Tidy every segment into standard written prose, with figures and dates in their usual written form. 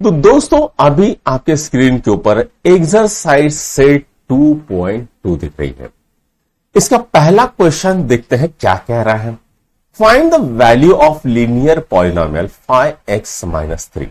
तो दोस्तों अभी आपके स्क्रीन के ऊपर एक्सरसाइज सेट 2.2 दिख रही है। इसका पहला क्वेश्चन देखते हैं क्या कह रहा है। Find the value of linear polynomial 5x - 3।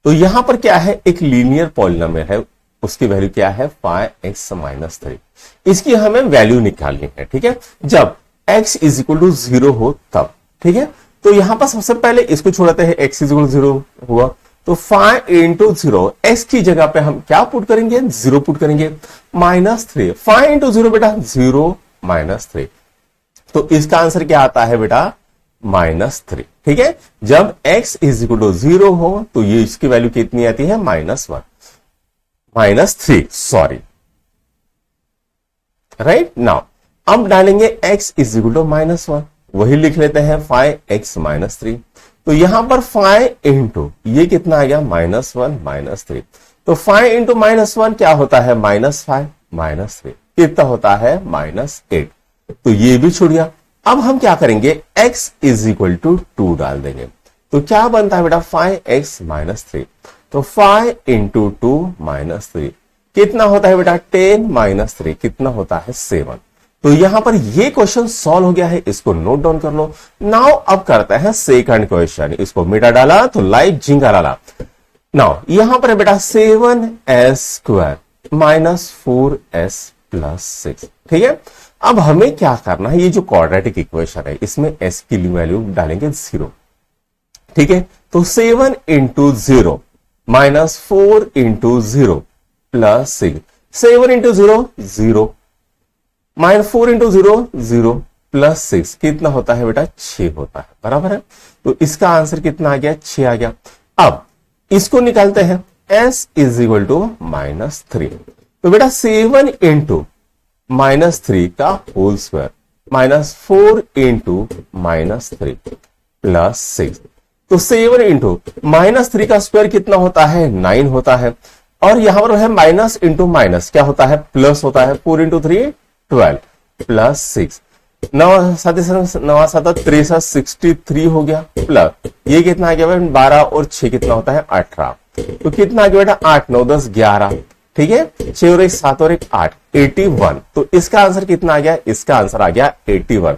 तो यहां पर क्या है, एक लीनियर पॉलिनोमियल है, उसकी वैल्यू क्या है 5x - 3। इसकी हमें वैल्यू निकालनी है, ठीक है, जब x = 0 हो तब, ठीक है। तो यहां पर सबसे पहले इसको छोड़ते हैं, x = 0 हुआ तो 5 × 0, x की जगह पे हम क्या पुट करेंगे, 0 पुट करेंगे, -3। 5 × 0 बेटा 0 - 3, तो इसका आंसर क्या आता है बेटा -3, ठीक है। जब x = 0 हो तो ये इसकी वैल्यू कितनी आती है -3, सॉरी, राइट। नाउ अब डालेंगे x = -1, वही लिख लेते हैं 5x - 3। तो यहां पर 5 × ये कितना आ गया -1 - 3, तो 5 × -1 क्या होता है -5 - 3 कितना होता है -8, तो ये भी छूट गया। अब हम क्या करेंगे, x = 2 डाल देंगे, तो क्या बनता है बेटा 5x - 3, तो 5 × 2 - 3 कितना होता है बेटा 10 - 3 कितना होता है 7। तो यहां पर ये क्वेश्चन सॉल्व हो गया है, इसको नोट डाउन कर लो। नाउ अब करते हैं सेकंड क्वेश्चन, इसको मिटा डाला तो लाइव झिंगा डाला। नाउ यहां पर बेटा 7s² - 4s + 6, ठीक है। अब हमें क्या करना है, ये जो क्वाड्रेटिक इक्वेशन है इसमें s की वैल्यू डालेंगे 0, ठीक है। तो 7 × 0 - 4 × 0 + 6, 7 × 0 0 -4 × 0 0 + 6 कितना होता है बेटा 6 होता है, बराबर है। तो इसका आंसर कितना आ गया 6 आ गया। अब इसको निकालते हैं, s = -3, तो बेटा 7 × -3 का होल स्क्वायर -4 × -3 + 6, तो 7 × -3 का स्क्वायर कितना होता है 9 होता है, और यहां पर है माइनस इंटू माइनस क्या होता है प्लस होता है, 4 × 3 12 + 6, 9 7 63 63 हो गया, प्लस ये कितना आ गया 12 और 6 कितना होता है 18, तो कितना आ गया बेटा 8 9 10 11, ठीक है, 6 और 1 7 और 1 8 81। तो इसका आंसर कितना आ गया, इसका आंसर आ गया 81।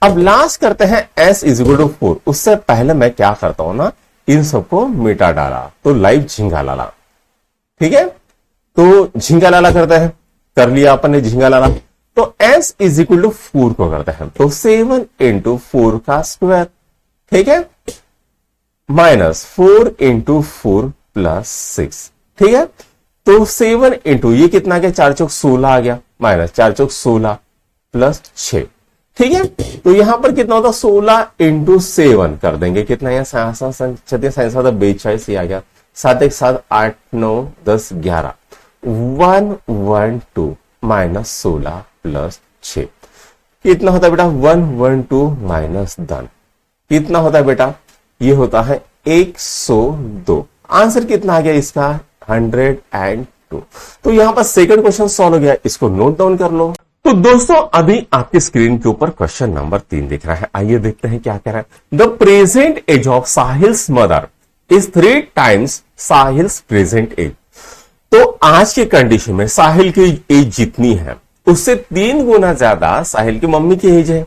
अब लास्ट करते हैं s = 4। उससे पहले मैं क्या करता हूं ना, इन सबको मिटा डाला तो लाइव झिंगा लाला, ठीक है। तो झिंगा लाला करते हैं, कर लिया अपन ने झिंगा लाला, तो s = 4 को करते हैं, तो 7 × 4 का स्क्वायर, ठीक है, -4 × 4 + 6, ठीक है। तो 7 × ये कितना आ गया 4 चौक 16 आ गया, -4 चौक 16 + 6, ठीक है। तो यहां पर कितना होता 16 × 7 कर देंगे, कितना है 42 आ गया, 7 1 7 8 9 10 11 112 -16 + 6 कितना होता है बेटा 112 - 10 कितना होता है बेटा, ये होता है 102। आंसर कितना आ गया इसका 102। तो यहां पर सेकंड क्वेश्चन सॉल्व हो गया, इसको नोट डाउन कर लो। तो दोस्तों अभी आपके स्क्रीन के ऊपर क्वेश्चन नंबर 3 दिख रहा है, आइए देखते हैं क्या कह रहा है। The present age of Sahil's mother is 3 times Sahil's present age. तो आज के कंडीशन में साहिल की एज जितनी है उससे 3 गुना ज्यादा साहिल की मम्मी की एज है।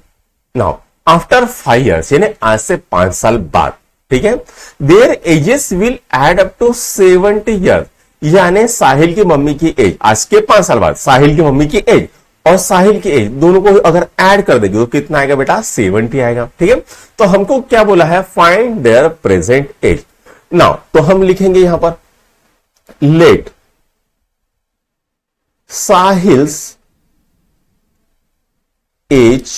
नाउ आफ्टर 5 years यानी आज से 5 साल बाद, ठीक है, their ages will add up to 70 years, यानी साहिल की मम्मी की एज आज के 5 साल बाद साहिल की मम्मी की एज और साहिल की एज दोनों को अगर ऐड कर देंगे तो कितना आएगा बेटा 70 आएगा, ठीक है। तो हमको क्या बोला है find their present age. Now तो हम लिखेंगे यहां पर let Sahil's age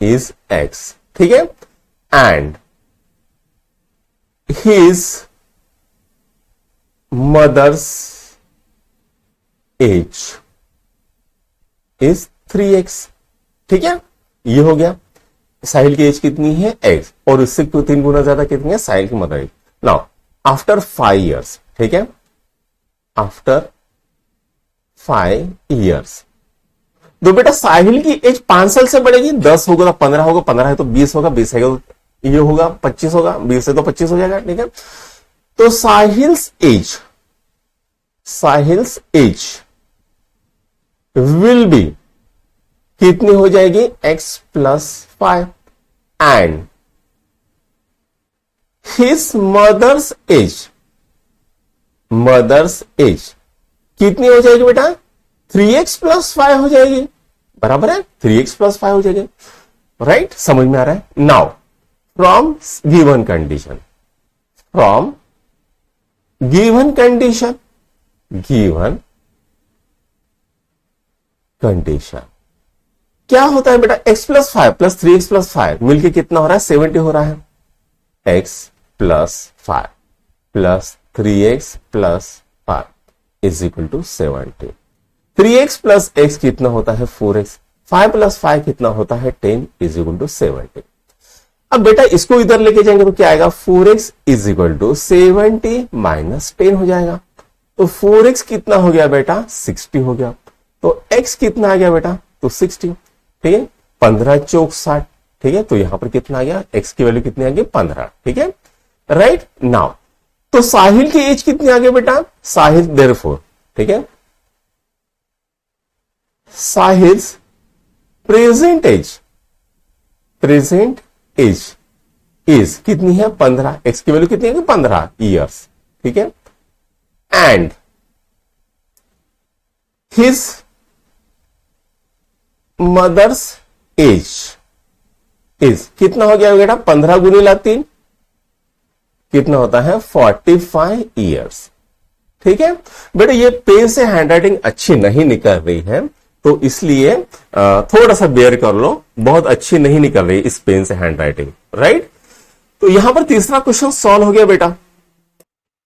is x, ठीक है, and his mother's age is 3x, ठीक है। ये हो गया, साहिल की एज कितनी है x और इससे 3 गुना ज्यादा कितनी है साहिल की mother age. Now after 5 years, ठीक है, आफ्टर 5 years तो बेटा साहिल की एज 5 साल से बढ़ेगी, 10 होगा तो 15 होगा, 15 है तो 20 होगा, 20 है तो ये होगा 25 होगा, 20 है तो 25 हो जाएगा, ठीक है। तो साहिल्स एज विल बी कितनी हो जाएगी, x plus 5 and his mother's age कितनी हो जाएगी बेटा, 3x प्लस 5 हो जाएगी, बराबर है, 3x प्लस 5 हो जाएगी, राइट, समझ में आ रहा है। नाउ फ्रॉम गिवन कंडीशन क्या होता है बेटा, x plus 5 plus 3x plus 5 मिलके कितना हो रहा है, 70 हो रहा है, x plus 5 plus 3x plus 5 is equal to 70। 3x plus x कितना होता है 4x, 5 प्लस 5 कितना होता है 10 इज इक्वल टू 70। अब बेटा इसको इधर लेके जाएंगे तो क्या आएगा, 4x is equal to 70 minus 10 हो जाएगा। तो 4x कितना हो गया बेटा, 60 हो गया। तो x कितना आ गया बेटा, तो 60, ठीक है, 15 चौक 60, ठीक है। तो यहां पर कितना आ गया, x की वैल्यू कितनी आ गई, 15, ठीक है, राइट। नाउ तो साहिल की एज कितनी आ गई बेटा, साहिल देयरफॉर, ठीक है, साहिल्स प्रेजेंट एज इज कितनी है, 15, x की वैल्यू कितनी है, 15 ईयर्स, ठीक है, and his mother's age is कितना हो गया बेटा, 15 गुणिला 3 कितना होता है, 45 ईयर्स, ठीक है। बेटा ये पेन से हैंडराइटिंग अच्छी नहीं निकल रही है, तो इसलिए थोड़ा सा बेयर कर लो, बहुत अच्छी नहीं निकल रही इस पेन से हैंडराइटिंग, राइट। तो यहां पर तीसरा क्वेश्चन सॉल्व हो गया बेटा।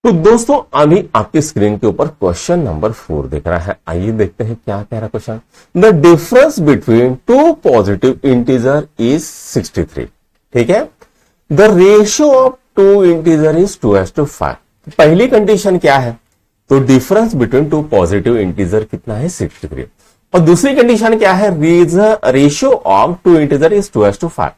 तो दोस्तों अभी आपकी स्क्रीन के ऊपर क्वेश्चन नंबर 4 दिख रहा है, आइए देखते हैं क्या कह रहा है question. The difference between two positive integer is 63, ठीक है। The ratio of two integer is 2:5। पहली कंडीशन क्या है, तो difference between two positive integer कितना है, 63। और दूसरी कंडीशन क्या है, ratio of two integer is 2:5।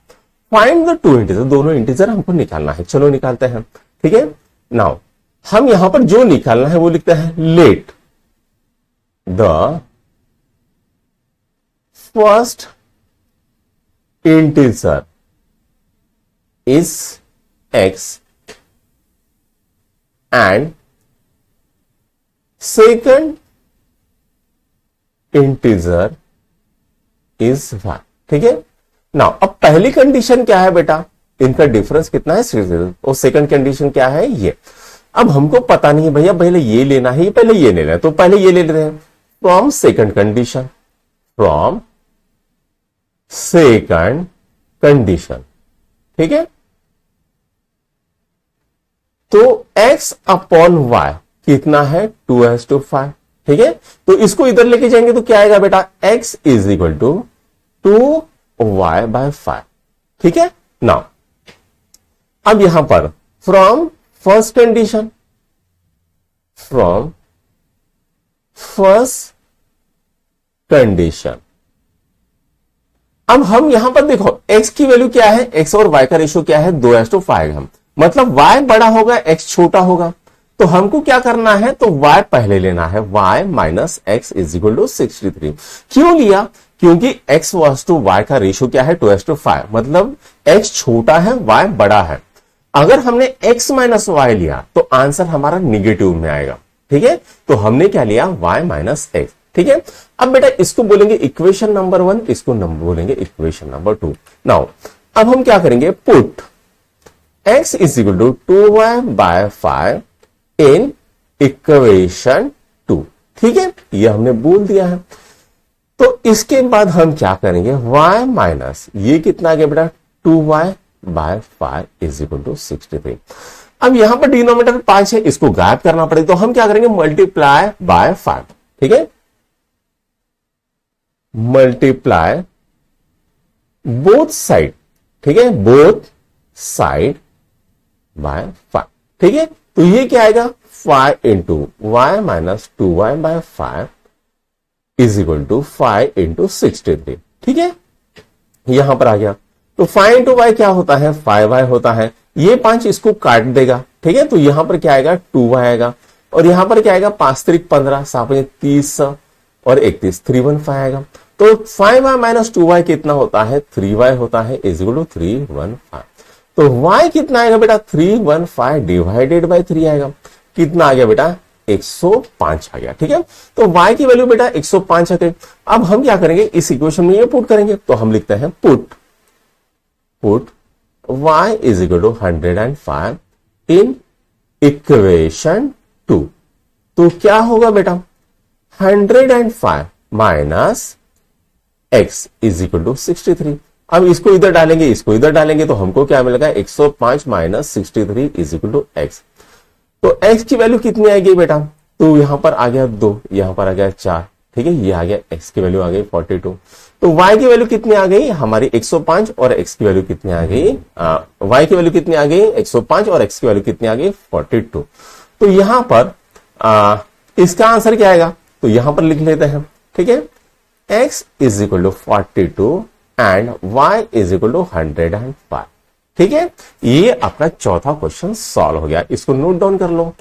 Find the two integer, दोनों इंटीजर हमको निकालना है, चलो निकालते हैं, ठीक है। नाउ हम यहां पर जो निकालना है वो लिखते हैं, let the first integer is x and second integer is y, ठीक है। नाउ अब पहली कंडीशन क्या है बेटा, इनका डिफरेंस कितना है 6, और सेकंड कंडीशन क्या है ये। अब हमको पता नहीं है भैया, पहले ये लेना है, पहले ये लेना है, तो पहले ये ले लेते हैं। फ्रॉम सेकंड कंडीशन, ठीक है। तो x अपॉन y कितना है, 2:5, ठीक है। तो इसको इधर लेके जाएंगे तो क्या आएगा बेटा, x is equal to 2y/5, ठीक है। नाउ अब यहां पर फ्रॉम फर्स्ट कंडीशन, अब हम यहां पर देखो x की वैल्यू क्या है, x और y का रेशियो क्या है, 2:5 है, मतलब y बड़ा होगा x छोटा होगा। तो हमको क्या करना है, तो y पहले लेना है, y minus x is equal to 63। क्यों लिया, क्योंकि x वास टू y का रेशियो क्या है, 2:5, मतलब x छोटा है y बड़ा है। अगर हमने x माइनस y लिया तो आंसर हमारा निगेटिव में आएगा, ठीक है। तो हमने क्या लिया, y माइनस x, ठीक है। अब बेटा इसको बोलेंगे इक्वेशन नंबर 1, इसको बोलेंगे इक्वेशन नंबर 2। नाउ अब हम क्या करेंगे, put x is equal to 2y/5 in equation 2, ठीक है, ये हमने बोल दिया है। तो इसके बाद हम क्या करेंगे, y माइनस ये कितना आ गया बेटा, 2y/5 इज इक्वल टू 63। अब यहां पर डिनोमिनेटर 5 है, इसको गायब करना पड़ेगा, तो हम क्या करेंगे, मल्टीप्लाई बाय 5, ठीक है, मल्टीप्लाई बोथ साइड, ठीक है, बोथ साइड बाय 5, ठीक है। तो ये क्या आएगा, 5 into y minus 2y/5 is equal to 5 into 63, ठीक है, यहां पर आ गया। तो 5 इंटू y क्या होता है, 5y होता है। ये 5 इसको काट देगा, ठीक है। तो यहां पर क्या आएगा 2y आएगा, और यहां पर क्या आएगा 5 त्रिक 15, 7 30 और 31, 315 आएगा। तो 5y माइनस 2y कितना होता है 3y होता है, इज इक्वल टू 315। तो y कितना आएगा बेटा 315 डिवाइडेड बाय 3 आएगा, कितना आ गया बेटा 105 आ गया, ठीक है। तो y की वैल्यू बेटा 105 आ गई। अब हम क्या करेंगे इस इक्वेशन में ये पुट करेंगे, तो हम लिखते हैं put y is equal to 105 in equation 2। तो क्या होगा बेटा 105 minus x is equal to 63। अब इसको इधर डालेंगे, इसको इधर डालेंगे, तो हमको क्या मिलेगा 105 minus 63 is equal to x। तो x की वैल्यू कितनी आएगी बेटा, तो यहां पर आ गया 2, यहां पर आ गया 4, ठीक है। ये आ गया x की वैल्यू आ गई 42। तो y की वैल्यू कितनी आ गई हमारी 105, और x की वैल्यू कितनी आ गई y की वैल्यू कितनी आ गई 105, और x की वैल्यू कितनी आ गई 42। तो यहां पर इसका आंसर क्या आएगा, तो यहां पर लिख लेते हैं, ठीक है। x is equal to 42 and y is equal to 105, ठीक है। ये अपना चौथा क्वेश्चन सॉल्व हो गया, इसको नोट डाउन कर लो।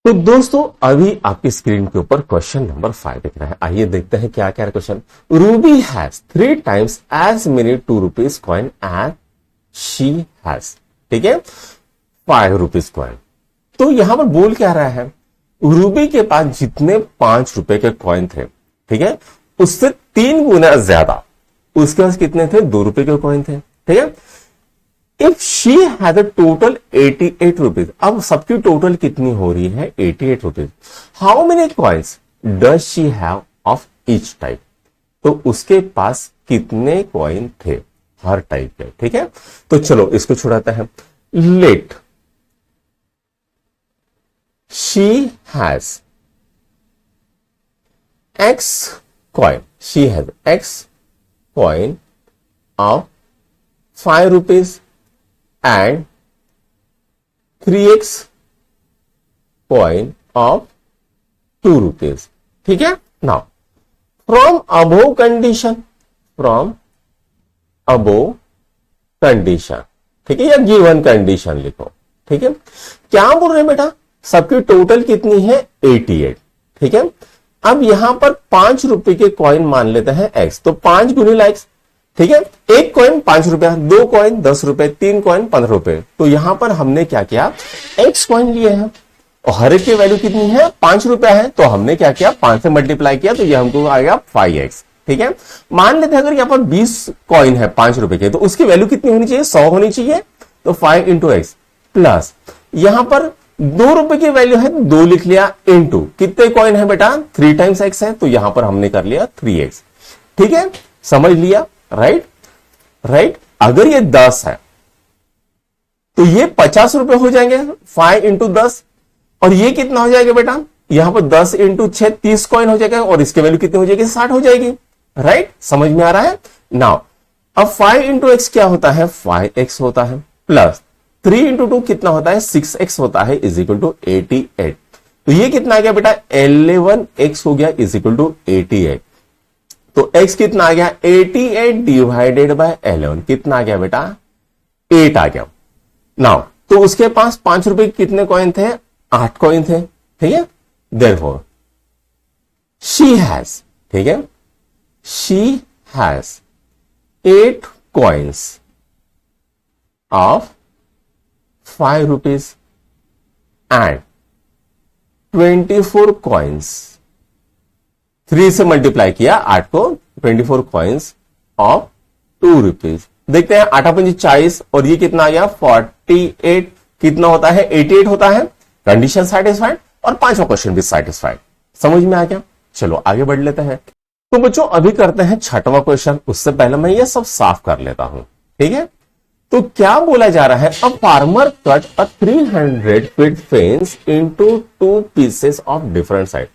तो दोस्तों अभी आपकी स्क्रीन के ऊपर क्वेश्चन नंबर 5 दिख रहा है। आइए देखते हैं क्या क्या है question. Ruby has 3 times as many 2 rupees coin as she has, ठीक है, 5 रुपीज कॉइन। तो यहां पर बोल क्या रहा है, रूबी के पास जितने 5 रुपए के कॉइन थे, ठीक है, उससे 3 गुना ज्यादा उसके पास कितने थे 2 रुपए के कॉइन थे, ठीक है। If she has a total 88 rupees, अब सबकी टोटल कितनी हो रही है 88 rupees. How many coins does she have of each type, तो उसके पास कितने कॉइन थे हर टाइप के, ठीक है। तो चलो इसको छुड़ाते हैं। Let she has x coin, she has x coin of 5 rupees and 3x coin of 2 rupees, ठीक है। Now from above condition, ठीक है, या गिवन कंडीशन लिखो, ठीक है। क्या बोल रहे हैं बेटा, सबकी टोटल कितनी है 88, ठीक है। अब यहां पर 5 रुपए के कॉइन मान लेते हैं x, तो 5 गुणिला x, ठीक है। एक कॉइन 5 रुपया, 2 कॉइन 10 रुपए, 3 कॉइन 15 रुपए। तो यहां पर हमने क्या किया x कॉइन लिए हैं, और हर एक की वैल्यू कितनी है 5 रुपया है, तो हमने क्या किया 5 से मल्टीप्लाई किया, तो ये हमको आ गया 5x, ठीक है। मान लेते हैं अगर यहां पर 20 कॉइन है 5 रुपए के, तो उसकी वैल्यू कितनी होनी चाहिए 100 होनी चाहिए, तो 5 इंटू एक्स प्लस यहां पर 2 रुपए की वैल्यू है 2 लिख लिया, इंटू कितने कॉइन है बेटा 3 टाइम्स x है, तो यहां पर हमने कर लिया 3x, ठीक है। समझ लिया, राइट। अगर ये 10 है तो ये 50 रुपए हो जाएंगे 5 इंटू 10, और ये कितना हो जाएगा बेटा यहां पर 10 इंटू 6 30 कॉइन हो जाएगा, और इसकी वैल्यू कितनी हो जाएगी 60 हो जाएगी, राइट। समझ में आ रहा है। नाउ अब 5 इंटू एक्स क्या होता है 5x होता है, प्लस 3 इंटू 2 कितना होता है 6x होता है, इज इक्वल टू 88। तो ये कितना आ गया बेटा 11x हो गया, इज इक्वल टू 88। तो x कितना आ गया 88 डिवाइडेड बाय 11, कितना आ गया बेटा 8 आ गया। नाउ तो उसके पास 5 रुपए कितने कॉइन थे 8 कॉइन थे, ठीक है। देयरफॉर शी हैज, ठीक है, she has 8 coins of 5 rupees and 24 coins, 3 से मल्टीप्लाई किया 8 को, 24 कॉइन्स ऑफ 2 रुपीज। देखते हैं 8 पंजी 40, और ये कितना आ गया 48, कितना होता है 88 होता है। कंडीशन सेटिस्फाइड और 5वां क्वेश्चन भी सेटिस्फाइड। समझ में आ गया। चलो आगे बढ़ लेते हैं। तो बच्चों अभी करते हैं 6वां क्वेश्चन, उससे पहले मैं ये सब साफ कर लेता हूं, ठीक है। तो क्या बोला जा रहा है, a farmer cut a 300 feet fence into 2 pieces of different side.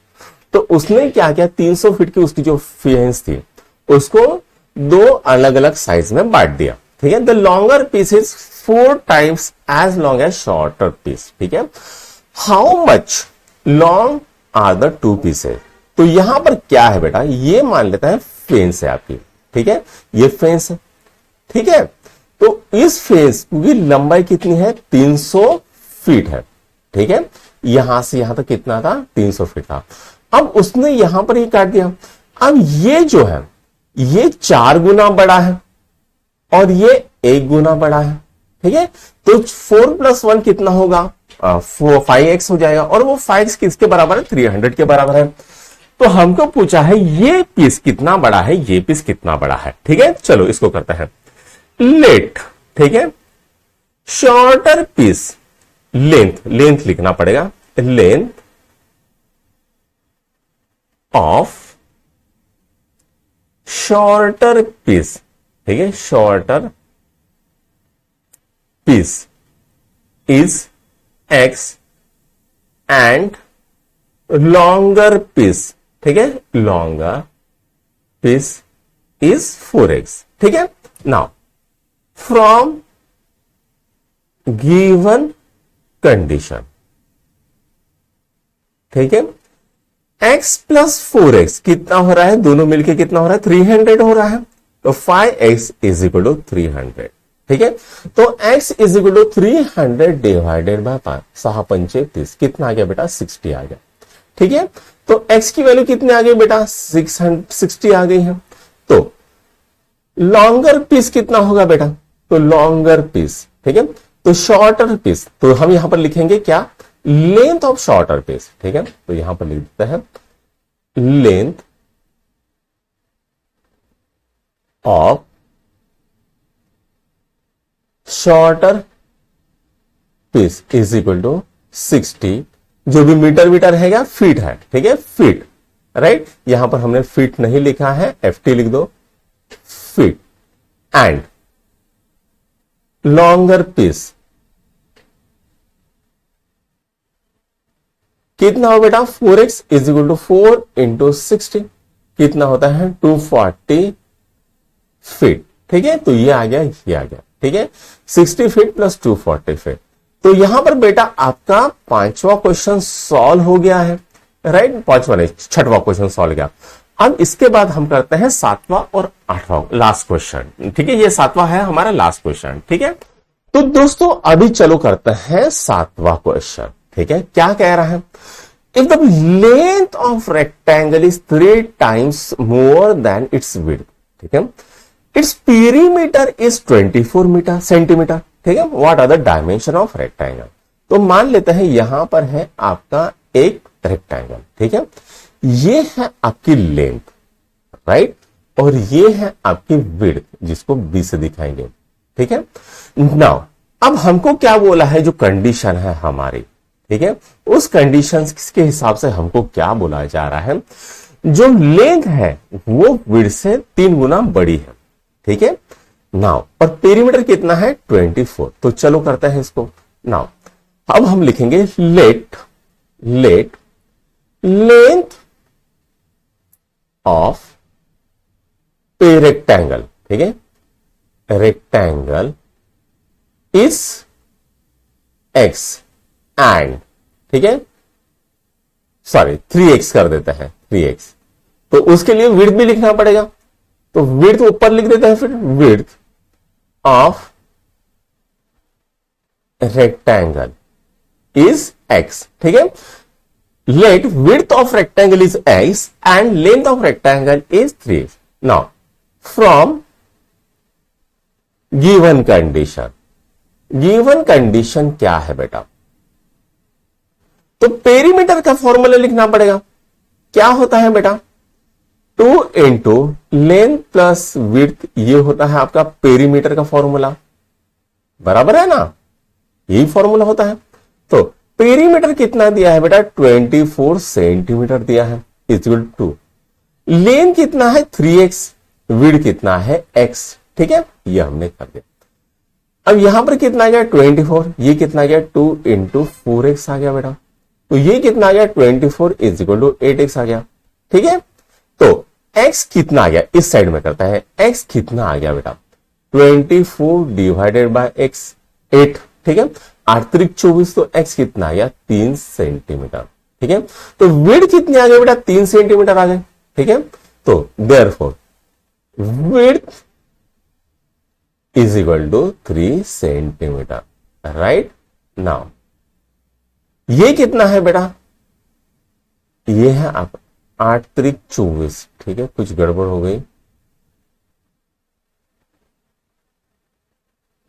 तो उसने क्या किया 300 फीट की उसकी जो फेंस थी उसको 2 अलग अलग साइज में बांट दिया, ठीक है। The longer piece is 4 times as long as shorter piece, ठीक है। How much long are the 2 pieces. तो यहां पर क्या है बेटा, ये मान लेता है फेंस है आपकी, ठीक है, ये फेंस है, ठीक है। तो इस फेस की लंबाई कितनी है, 300 फीट है। ठीक है, यहां से यहां तक कितना था, 300 फीट था। अब उसने यहां पर ही काट दिया। अब ये जो है ये 4 गुना बड़ा है और ये 1 गुना बड़ा है। ठीक है, तो 4 + 1 कितना होगा, 5x हो जाएगा, और वो 5x किसके बराबर है, 300 के बराबर है। तो हमको पूछा है ये पीस कितना बड़ा है, ये पीस कितना बड़ा है। ठीक है, चलो इसको करते हैं। लेट, ठीक है, शॉर्टर पीस, लेंथ लिखना पड़ेगा, लेंथ ऑफ शॉर्टर पीस। ठीक है, shorter piece is x and longer piece, ठीक है, लॉन्गर पीस इज 4x। ठीक है, नाउ फ्रॉम गिवन कंडीशन, ठीक है, x + 4x कितना हो रहा है, दोनों मिलके कितना हो रहा है, 300 हो रहा है। तो 5x = 300। ठीक है, तो x = 300 डिवाइडेड बाय 5, 6 पंचे 30, कितना आ गया बेटा, 60 आ गया। ठीक है, तो x की वैल्यू कितनी आ गई बेटा, 60 आ गई है। तो लॉन्गर पीस कितना होगा बेटा, तो लॉन्गर पीस, ठीक है, तो शॉर्टर पीस, तो हम यहां पर लिखेंगे क्या, लेंथ ऑफ शॉर्टर पीस। ठीक है, तो यहां पर लिख देते हैं length of shorter piece is equal to 60, जो भी मीटर है फीट है। ठीक है, फीट, राइट, यहां पर हमने फीट नहीं लिखा है, FT लिख दो, फीट, एंड लॉन्गर पीस कितना हो बेटा, 4x = 4 × 60, कितना होता है, 240 फीट। ठीक है, तो ये आ गया, ये आ गया। ठीक है, 60 फीट + 240 फीट। तो यहां पर बेटा आपका 5वां क्वेश्चन सॉल्व हो गया है, राइट, 5वां नहीं, 6वां क्वेश्चन सॉल्व हो गया। अब इसके बाद हम करते हैं 7वां और 8वां लास्ट क्वेश्चन। ठीक है, ये 7वां है हमारा लास्ट क्वेश्चन। ठीक है, तो दोस्तों अभी चलो करते हैं 7वां क्वेश्चन। ठीक है, क्या कह रहा है, if the length of rectangle is 3 times more than its width, ठीक है, इट्स पेरीमीटर इज 24 सेंटीमीटर। ठीक है, what are the dimension of rectangle. तो मान लेते हैं यहां पर है आपका एक रेक्टेंगल, ठीक है, ये है आपकी लेंथ, राइट, और ये है आपकी विड्थ, जिसको बी से दिखाएंगे। ठीक है, नाउ अब हमको क्या बोला है, जो कंडीशन है हमारी, ठीक है, उस कंडीशन के हिसाब से हमको क्या बोला जा रहा है, जो लेंथ है वो विड्थ से 3 गुना बड़ी है। ठीक है, नाउ और पेरीमीटर कितना है, 24। तो चलो करते हैं इसको। नाउ अब हम लिखेंगे late length of a rectangle, ठीक है, रेक्टेंगल इज x एंड, ठीक है, सॉरी 3x कर देते हैं, 3x। तो उसके लिए विड्थ भी लिखना पड़ेगा, तो विड्थ ऊपर लिख देते हैं, फिर width of rectangle is x। ठीक है, let width of rectangle is x and length of rectangle is 3x। Now from given condition क्या है बेटा, तो पेरीमीटर का फॉर्मूला लिखना पड़ेगा। क्या होता है बेटा, 2 × लेंथ + विड्थ, ये होता है आपका पेरीमीटर का फॉर्मूला, बराबर है ना, यही फॉर्मूला होता है। तो पेरीमीटर कितना दिया है बेटा, 24 सेंटीमीटर दिया है, इक्वल टू लेंथ कितना है 3x, विड्थ कितना है x। ठीक है, ये हमने कर दिया। अब यहां पर कितना आ गया, 24, ये कितना आ गया, 2 × 4x आ गया बेटा, तो ये कितना आ गया, 24 = 8x आ गया। ठीक है, तो x कितना आ गया, इस साइड में करता है, x कितना आ गया बेटा, 24 डिवाइडेड बाय x, 8। ठीक है, 8 × 3 = 24, तो x कितना आ गया, 3 सेंटीमीटर। ठीक है, तो विड्थ कितनी आ गई बेटा, 3 सेंटीमीटर आ गए। ठीक है, तो therefore width is equal to 3 centimetre. Right now ये कितना है बेटा, ये है आप 8 त्रिक 24। ठीक है, कुछ गड़बड़ हो गई,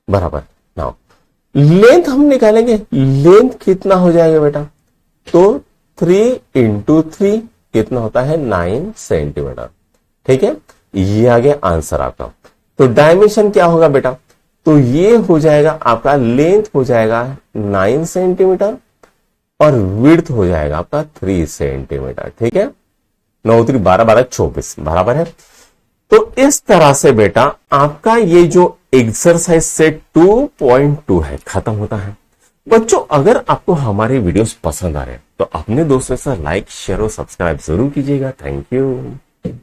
बराबर। नाउ लेंथ हम निकालेंगे, लेंथ कितना हो जाएगा बेटा, तो 3 इंटू 3 कितना होता है 9 सेंटीमीटर। ठीक है, ये आ गया आंसर आपका। तो डायमेंशन क्या होगा बेटा, तो ये हो जाएगा आपका, लेंथ हो जाएगा 9 सेंटीमीटर और विड्थ हो जाएगा आपका 3 सेंटीमीटर। ठीक है, 9 3 12 12 24 बराबर है। तो इस तरह से बेटा आपका ये जो एक्सरसाइज सेट 2.2 है खत्म होता है। बच्चों अगर आपको हमारे वीडियोस पसंद आ रहे हैं तो अपने दोस्तों से लाइक शेयर और सब्सक्राइब जरूर कीजिएगा। Thank you.